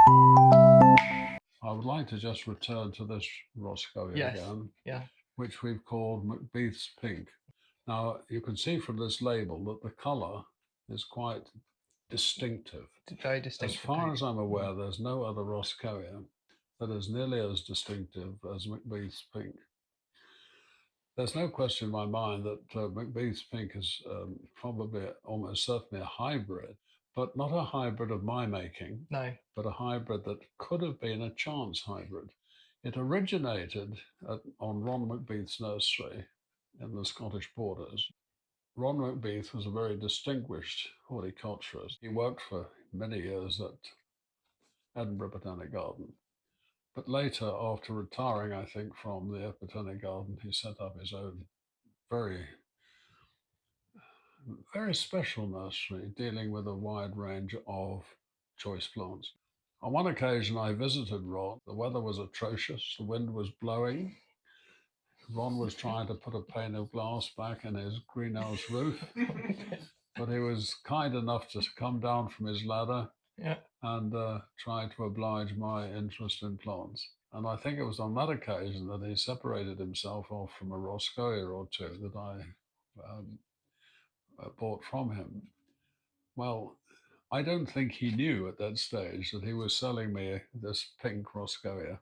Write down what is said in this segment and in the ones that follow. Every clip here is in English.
I would like to just return to this Roscoea again, which we've called McBeath's Pink. Now, you can see from this label that the colour is quite distinctive. Very distinctive. As far as I'm aware, there's no other Roscoea that is nearly as distinctive as McBeath's Pink. There's no question in my mind that McBeath's Pink is probably almost certainly a hybrid, but not a hybrid of my making, but a hybrid that could have been a chance hybrid. It originated on Ron McBeath's nursery in the Scottish borders. Ron McBeath was a very distinguished horticulturist. He worked for many years at Edinburgh Botanic Garden. But later, after retiring, I think, from the Botanic Garden, he set up his own very special nursery dealing with a wide range of choice plants. On one occasion, I visited Ron. The weather was atrocious. The wind was blowing. Ron was trying to put a pane of glass back in his greenhouse roof, but he was kind enough to come down from his ladder and try to oblige my interest in plants. And I think it was on that occasion that he separated himself off from a Roscoea or two that I bought from him. Well, I don't think he knew at that stage that he was selling me this pink Roscoea.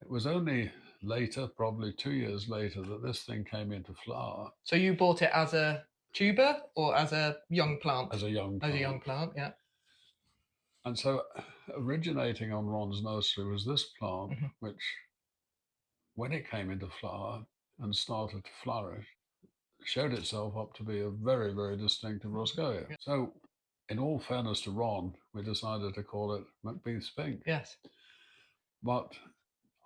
It was only later, probably 2 years later, that this thing came into flower. So you bought it as a tuber or as a young plant? As a young plant. As a young plant, yeah. And so originating on Ron's nursery was this plant, which, when it came into flower and started to flourish, showed itself up to be a very, very distinctive Roscoea. Yeah. So, in all fairness to Ron, we decided to call it McBeath's Pink. Yes. But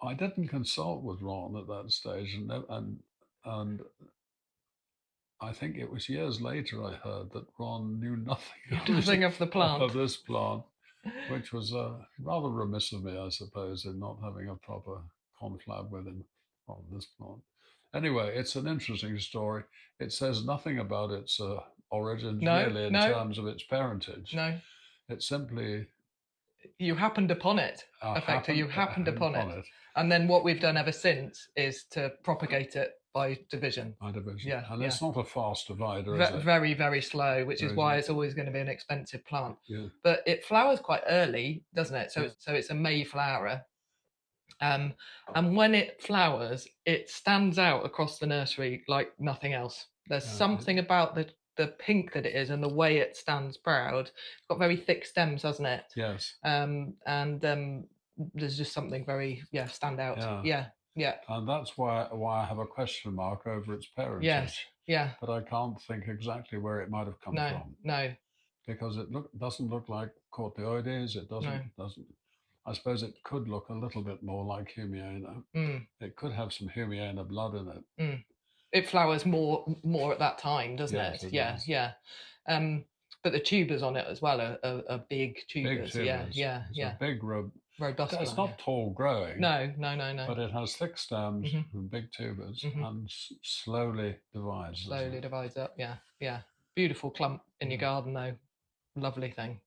I didn't consult with Ron at that stage, and I think it was years later I heard that Ron knew nothing of the plant, of this plant, which was rather remiss of me, I suppose, in not having a proper conflab with him on this plant. Anyway, it's an interesting story. It says nothing about its origins really in terms of its parentage. No. It's simply... You happened upon it, effectively. You happened upon it. And then what we've done ever since is to propagate it by division. By division. Yeah. And it's not a fast divider, is it? Very, very slow, which is why it's always going to be an expensive plant. Yeah. But it flowers quite early, doesn't it? So it's a May flower. And when it flowers, it stands out across the nursery like nothing else. There's something about the pink that it is and the way it stands proud. It's got very thick stems, hasn't it? Yes. And there's just something very stand out. Yeah. And that's why I have a question mark over its parentage. Yes. Yeah. But I can't think exactly where it might have come from. No. Because it doesn't look like Courtioides. It doesn't. I suppose it could look a little bit more like Humiana. It could have some Humiana blood in it. It flowers more at that time, doesn't it? Yeah. But the tubers on it as well are big tubers. Yeah. A big robust. It's not tall growing. No. But it has thick stems and big tubers and slowly divides. Slowly divides up. Yeah. Beautiful clump in your garden though. Lovely thing.